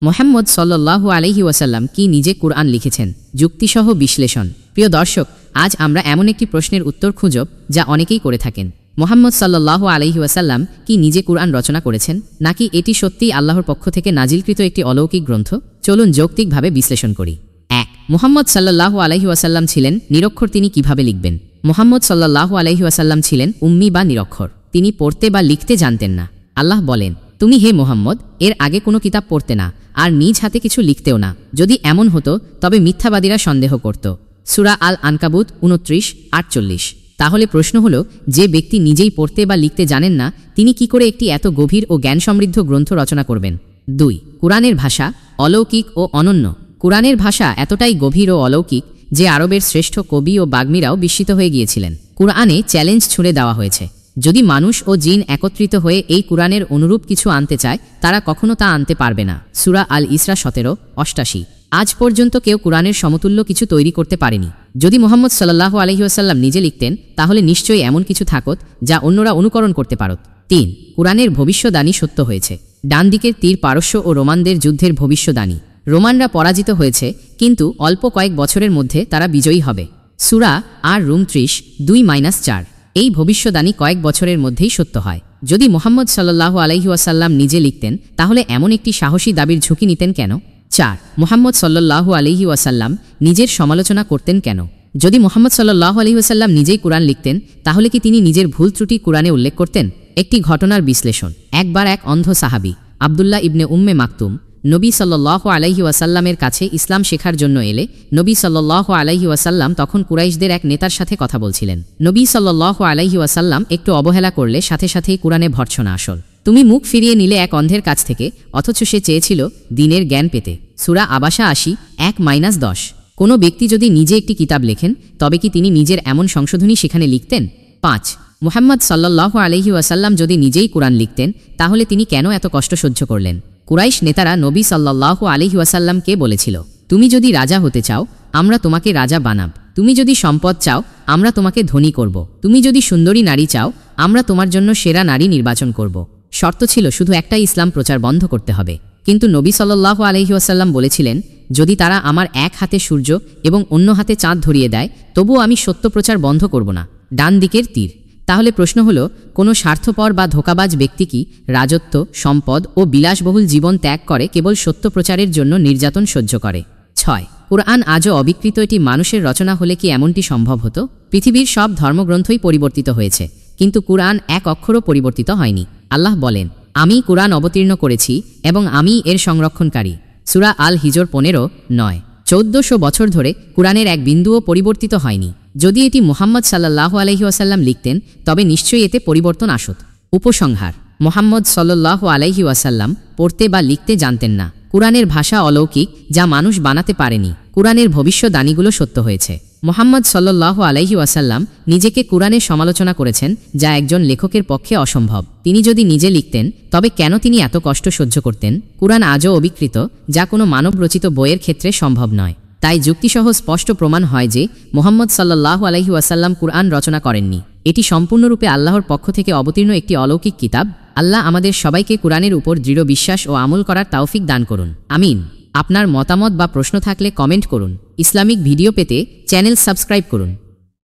মুহাম্মদ সাল্লাল্লাহু আলাইহি ওয়াসাল্লাম কি নিজে কুরআন লিখেছেন? যুক্তিসহ বিশ্লেষণ। প্রিয় দর্শক, আজ আমরা এমন একটি প্রশ্নের উত্তর খুঁজব যা অনেকেই করে থাকেন। মুহাম্মদ সাল্লাল্লাহু আলাইহি ওয়াসাল্লাম কি নিজে কুরআন রচনা করেছেন, নাকি এটি সত্যিই আল্লাহর পক্ষ থেকে নাজিলকৃত একটি অলৌকিক গ্রন্থ? চলুন যৌক্তিকভাবে বিশ্লেষণ করি। ১. মুহাম্মদ সাল্লাল্লাহু আলাইহি ওয়াসাল্লাম ছিলেন নিরক্ষর, তিনি কিভাবে লিখবেন? মুহাম্মদ সাল্লাল্লাহু আলাইহি ওয়াসাল্লাম ছিলেন উম্মি বা নিরক্ষর, তিনি পড়তে বা লিখতে জানতেন না। আল্লাহ বলেন, তুমি হে মুহাম্মদ এর আগে কোনো কিতাব পড়তে না আর নিজ হাতে কিছু লিখতেও না। যদি এমন হতো তবে মিথ্যাবাদীরা সন্দেহ করত। সূরা আল আনকাবুত ২৯:৪৮। তাহলে প্রশ্ন হলো, যে ব্যক্তি নিজেই পড়তে বা লিখতে জানেন না, তিনি কি করে একটি এত গভীর ও জ্ঞান সমৃদ্ধ গ্রন্থ রচনা করবেন? ২. কুরআনের ভাষা অলৌকিক ও অনন্য। কুরআনের ভাষা এতটাই গভীর ও অলৌকিক যে আরবের শ্রেষ্ঠ কবি ও বাগ্মীরাও বিস্মিত হয়ে গিয়েছিলেন। কুরআনে চ্যালেঞ্জ ছুড়ে দেওয়া হয়েছে, যদি মানুষ ও জিন একত্রিত হয়ে এই কুরআনের অনুরূপ কিছু আনতে চায়, তারা কখনো তা আনতে পারবে না। সূরা আল ইসরা ১৭:৮৮। আজ পর্যন্ত কেউ কুরআনের সমতুল্য কিছু তৈরি করতে পারেনি। যদি মুহাম্মদ সাল্লাল্লাহু আলাইহি ওয়াসাল্লাম নিজে লিখতেন, তাহলে নিশ্চয়ই এমন কিছু থাকত যা অন্যরা অনুকরণ করতে পারত। ৩. কুরআনের ভবিষ্যদ্বাণী সত্য হয়েছে। ডান দিকের তীর পারস্য ও রোমানদের যুদ্ধের ভবিষ্যদ্বাণী। রোমানরা পরাজিত হয়েছে, কিন্তু অল্প কয়েক বছরের মধ্যে তারা বিজয়ী হবে। সূরা আর রুম ৩০:২-৪। এই ভবিষ্যদ্বাণী কয়েক বছরের মধ্যেই সত্য হয়। যদি মুহাম্মদ সাল্লাল্লাহু আলাইহি ওয়াসাল্লাম নিজে লিখতেন, তাহলে এমন একটি সাহসী দাবির ঝুঁকি নিতেন কেন? ৪. মুহাম্মদ সাল্লাল্লাহু আলাইহি ওয়াসাল্লাম নিজের সমালোচনা করতেন কেন? যদি মুহাম্মদ সাল্লাল্লাহু আলাইহি ওয়াসাল্লাম নিজেই কুরআন লিখতেন, তাহলে কি তিনি নিজের ভুল ত্রুটি কুরআনে উল্লেখ করতেন? একটি ঘটনার বিশ্লেষণ। একবার এক অন্ধ সাহাবী আব্দুল্লাহ ইবনে উম্মে মাকতুম নবী সাল্লাল্লাহু আলাইহি ওয়াসাল্লামের কাছে ইসলাম শেখার জন্য এলে নবী সাল্লাল্লাহু আলাইহি ওয়াসাল্লাম তখন কুরাইশদের এক নেতার সাথে কথা বলছিলেন। নবী সাল্লাল্লাহু আলাইহি ওয়াসাল্লাম একটু অবহেলা করলে সাথে সাথেই কুরআনে ভর্ৎসনা আসল। তুমি মুখ ফিরিয়ে নিলে এক অন্ধের কাছ থেকে, অথচ সে চেয়েছিল দ্বীনের জ্ঞান পেতে। সূরা আবাসা ৮০:১-১০। কোনো ব্যক্তি যদি নিজে একটি কিতাব লেখেন, তবে কি তিনি নিজের এমন সংশোধনী সেখানে লিখতেন? ৫. মুহাম্মদ সাল্লাল্লাহু আলাইহি ওয়াসাল্লাম যদি নিজেই কুরআন লিখতেন, তাহলে তিনি কেন এত কষ্ট সহ্য করলেন? কুরাইশ নেতারা নবী সাল্লাল্লাহু আলাইহি ওয়াসাল্লামকে বলেছিল, তুমি যদি রাজা হতে চাও, আমরা তোমাকে রাজা বানাব। তুমি যদি সম্পদ চাও, আমরা তোমাকে ধনী করব। তুমি যদি সুন্দরী নারী চাও, আমরা তোমার জন্য সেরা নারী নির্বাচন করব। শর্ত ছিল শুধু একটাই, ইসলাম প্রচার বন্ধ করতে হবে। কিন্তু নবী সাল্লাল্লাহু আলাইহি ওয়াসাল্লাম বলেছিলেন, যদি তারা আমার এক হাতে সূর্য এবং অন্য হাতে চাঁদ ধরিয়ে দেয়, তবুও আমি সত্য প্রচার বন্ধ করব না। ডান দিকের তীর। তাহলে প্রশ্ন হলো, কোনো স্বার্থপর বা ধোঁকাবাজ ব্যক্তি কি রাজত্ব, সম্পদ ও বিলাসবহুল জীবন ত্যাগ করে কেবল সত্য প্রচারের জন্য নির্যাতন সহ্য করে? ৬. কুরআন আজও অবিকৃত এটি মানুষের রচনা হলে কি এমনটি সম্ভব হতো? পৃথিবীর সব ধর্মগ্রন্থই পরিবর্তিত হয়েছে, কিন্তু কুরআন এক অক্ষরও পরিবর্তিত হয়নি। আল্লাহ বলেন, আমি কুরআন অবতীর্ণ করেছি এবং আমি এর সংরক্ষণকারী। সূরা আল হিজর ১৫:৯। ১৪০০ বছর ধরে কুরআনের এক বিন্দুও পরিবর্তিত হয়নি। যদি এটি মুহাম্মদ সাল্লাল্লাহু আলাইহি ওয়াসাল্লাম লিখতেন, তবে নিশ্চয়ই এতে পরিবর্তন আসত। উপসংহার। মুহাম্মদ সাল্লাল্লাহু আলাইহি ওয়াসাল্লাম পড়তে বা লিখতে জানতেন না। কুরআনের ভাষা অলৌকিক, যা মানুষ বানাতে পারেনি। কুরআনের ভবিষ্যদ্বাণীগুলো সত্য হয়েছে। মুহাম্মদ সাল্লাল্লাহু আলাইহি ওয়াসাল্লাম নিজেকে কুরআনের সমালোচনা করেছেন, যা একজন লেখকের পক্ষে অসম্ভব। তিনি যদি নিজে লিখতেন, তবে কেন তিনি এত কষ্ট সহ্য করতেন? কুরআন আজও অবিকৃত, যা কোনো মানব রচিত বইয়ের ক্ষেত্রে সম্ভব নয়। তাই যুক্তিসহ স্পষ্ট প্রমাণ হয় যে মুহাম্মদ সাল্লাল্লাহু আলাইহি ওয়াসাল্লাম কুরআন রচনা করেননি। এটি সম্পূর্ণরূপে আল্লাহর পক্ষ থেকে অবতীর্ণ একটি অলৌকিক কিতাব। আল্লাহ আমাদের সবাইকে কুরআনের উপর দৃঢ় বিশ্বাস ও আমল করার তৌফিক দান করুন। আমিন। আপনার মতামত বা প্রশ্ন থাকলে কমেন্ট করুন। ইসলামিক ভিডিও পেতে চ্যানেল সাবস্ক্রাইব করুন।